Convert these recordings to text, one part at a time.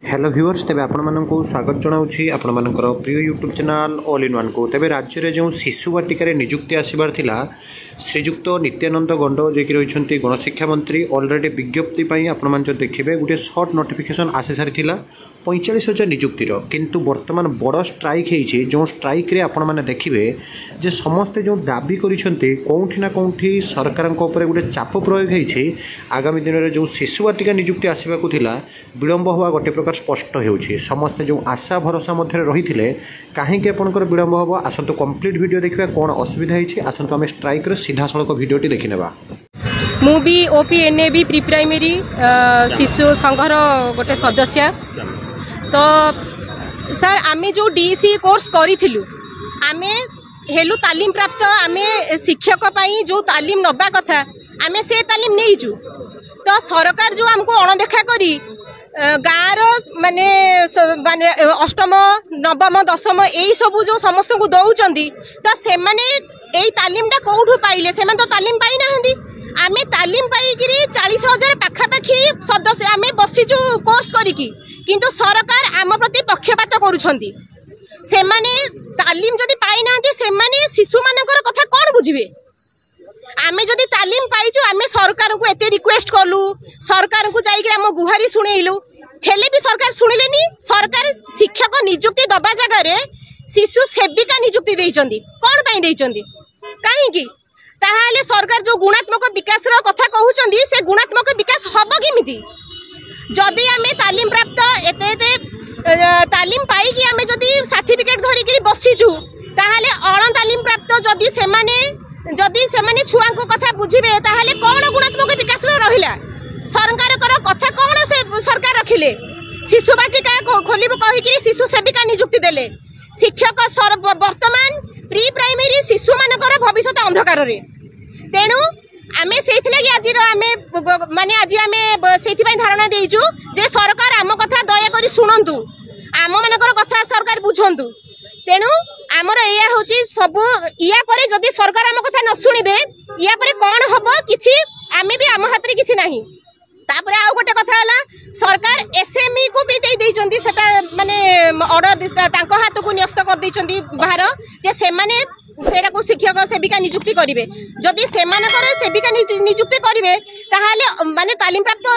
Hello viewers तेज आपको स्वागत जनाऊँगी आपणकर प्रिय YouTube channel all in one को। तेज राज्य में जो शिशु बाटिकार नियुक्ति आसबार श्रीजुक्त नित्यानंद गंड जी रही गणशिक्षा मंत्री अलरेडी विज्ञप्ति आपण देखिए गोटे सर्ट नोटिफिकेशन आसी सारी 45,000 नियुक्तिर किंतु वर्तमान बड़ स्ट्राइक है जो स्ट्राइक रे आपण मैंने देखिए जे समस्ते जो दाबी कौटिना कौटि सरकार गोटे चाप प्रयोग होती आगामी दिन में जो शिशु बाटिका नियुक्ति आसवाक विलंब हवा गोटे प्रकार स्पष्ट होउछि। समस्ते जो आशा भरोसा मध्य रही कहीं आपंकर विलंब हम आसतु कंप्लीट वीडियो देखा कौन असुविधा होती आसतु आम स्ट्राइक सीधा सड़क भिडियोटी देखने मु भी ओपीएनएबी प्री प्राइमरी शिशु संघर गोटे सदस्य तो सर आमे जो डीसी कोर्स करिथिलु आमे हेलु तालीम प्राप्त आमे शिक्षक पाई जो तालीम नबा कथा आमे से तालीम नेइजु तो सरकार जो हमको अणदेखा करी गाँव माने माने अष्टम नवम दशम यही सब जो समस्त को दौरान तो से माने तालीम टा कौठू पाइले से तो तालीम पाई ना आमे तालीम पाई 40,000 पाखापाखी सदस्य आमे बसीचु कोर्स करिकी किंतु सरकार आम प्रति पक्षपात करुछंती से माने तालीम जदि पाई नांती से माने शिशु मानकर कथा कोन बुझिबे। आमे जदि तालीम पाइछु आमे सरकार को एते रिक्वेस्ट करलु सरकार को जाई हम गुहारी सुनेइलु हेले भी सरकार सुनिलेनी। सरकार शिक्षक नियुक्ति दबा जगह रे शिशु सेविका नियुक्ति देइचंदी कोन पई देइचंदी काहेकि ताहाले सरकार जो गुणात्मक विकास रो कथा कहउचंदी से गुणात्मक विकास हबो किमिति जदि आमे तालीम प्राप्त एते एते तालीम पाई कि आमे जदि सर्टिफिकेट धरि कि बसिजु ताहाले अण तालीम प्राप्त जदि सेमाने छुआ को कथा बुझिबे ताहाले कोन गुणात्मक विकास रो रहिला सरकार कर कथा कोन से सरकार रखिले शिशु बाटिका खोलिब कहि कि शिशु सेविका नियुक्ति देले शिक्षक वर्तमान प्री प्राइमरी शिशु मानकर भविष्य अंधकार रे तेणु आमे सेथिले आज आमे माने आज आमे सेथिबाई धारणा देइजु जे सरकार आम कथा दया करी सुनंतु आम मानकर कथा सरकार बुझंतु तेणु आमर एया होची सब या परे जदि सरकार आम कथा न सुनिबे या परे कोन हबो किछि आमे भी आम हाथ रे किछि नाही। तापरे आउ गोटे कथा हला सरकार एसएमई को भी दे देइचंती सेटा माने ऑर्डर तांको हाथ को न्यस्त कर देइचंती बाहर जे से माने सेटा को शिक्षक सेविका नियुक्ति करिवे जदि सेमानकर सेविका नियुक्ति करिवे ताहाले माने तालीम प्राप्त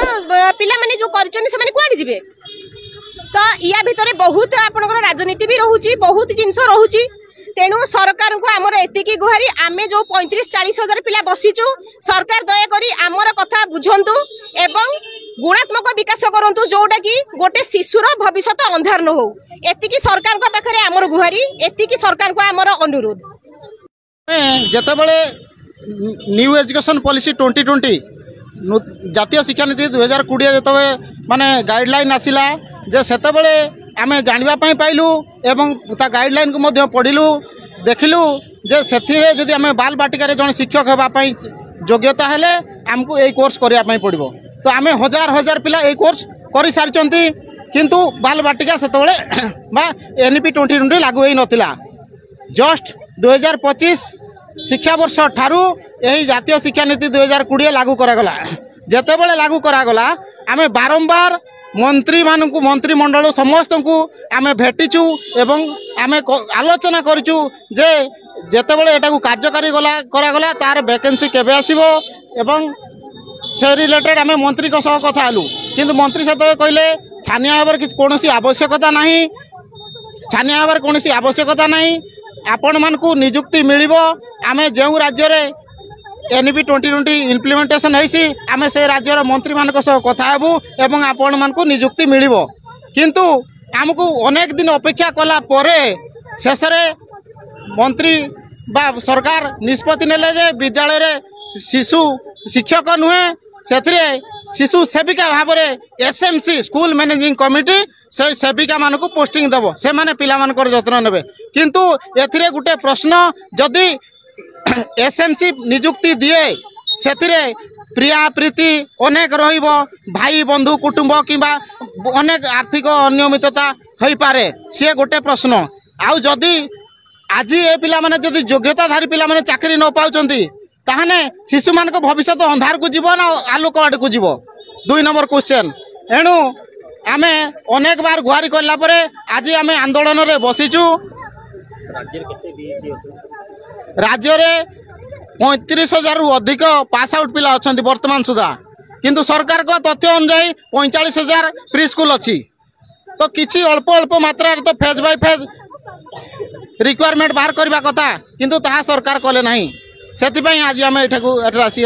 पिला माने जो करचंती से माने कोआडी जिवे तो या भितरे बहुत आपनकर राजनीति भी रहूची बहुत जिंस रहूची तेणु सरकार को आमर एतिकी गुहारी आमे जो 35-40 हजार पिला बसीचु सरकार दया करी आमर कथा बुझंतु एवं गुणात्मक विकास करंतु जोटा कि गोटे शिशुर भविष्य अंधार न हो एतिकी सरकार को पाखरे आमर गुहारी एतिकी सरकार को आमर अनुरोध। जेतेबेले न्यू एजुकेशन पॉलिसी 2020 जातीय शिक्षा नीति 2020 जेतेबे माने गाइडलाइन आसिला जे सेतेबेले आमे जानिबा पई पाइलु एवं ता गाइडलाइन को मध्य पढ़िलु देखिलु जे सेथिरे जदि आमे बाल बाटिका जन शिक्षक हेबा पई योग्यता हेले हमको एई कोर्स करिया पई पड़िबो तो आमे हजार हजार पिला एई कोर्स करि सारिचंती किंतु बाल बाटिका सेतेबेले बा एनईपी 2020 लागू होई नथिला जस्ट 2025 शिक्षा वर्ष ठारू यही जातीय शिक्षा नीति 2020 लागू करागला जेतेबेले लागू करागला आमे बारंबार मंत्री मानकु मंत्रिमंडल समस्त को आमे भेटिचु एवं आमे आलोचना करिचु जे जेतेबेले एटा को कार्यकारी गला करागला तार वैकेंसी केबे आसीबो एवं से रिलेटेड आमे मंत्री को सह कथा आलु किंतु मंत्री सेते कहले छानिया हबर कि कोनोसी आवश्यकता नाही छानिया हबर कोनोसी आवश्यकता नाही आपण मानकु नियुक्ति मिलिबो आमे जेउ राज्य रे एनईपी 2020 इम्प्लीमेंटेशन होइसी आमे से राज्यर मंत्री मान कथा हेबू एवं आपण मानकु नियुक्ति मिलिबो किंतु आमको अनेक दिन अपेक्षा कला परे शेष रे मंत्री बा सरकार निष्पत्ति नेले जे विद्यालय रे शिशु शिक्षक नुहे सेथरे शिशु सेविका भाव में एसएमसी स्कूल मैनेजिंग कमिटी से सेविका मानकु पोस्टिंग देबो से माने पिला मानकर जत्न नेबे किंतु एथिरे गुटे प्रश्न जदि एसएमसी नियुक्ति दिए सेथिरे प्रिया प्रीति अनेक रहिबो भाई बंधु कुटुंब किंबा अनेक आर्थिक अनियमितता होई पारे से गोटे प्रश्न आउ जदि आज ए पिला माने जदि योग्यताधारी पिला माने चाकरी न पाउचंती ताहाने शिशु मान भविष्य अंधार को जीव ना आलोक आड़ को जीव 2 नंबर क्वेश्चन एणु आमे अनेक बार गुहारी करला परे आज आमे आंदोलन रे बसिचु। राज्य रे 35,000 रु अधिक पास आउट पिला अछंती वर्तमान सुधा, किंतु सरकार को तथ्य अनुसार 45,000 प्री स्कूल अच्छी। तो किसी अल्प अल्प मात्रा तो फेज बाय फेज रिक्वायरमेंट बाहर करबा कथा, किंतु ताहा सरकार कले नहीं। सेति पई आज आमे एठाकू एठा आसी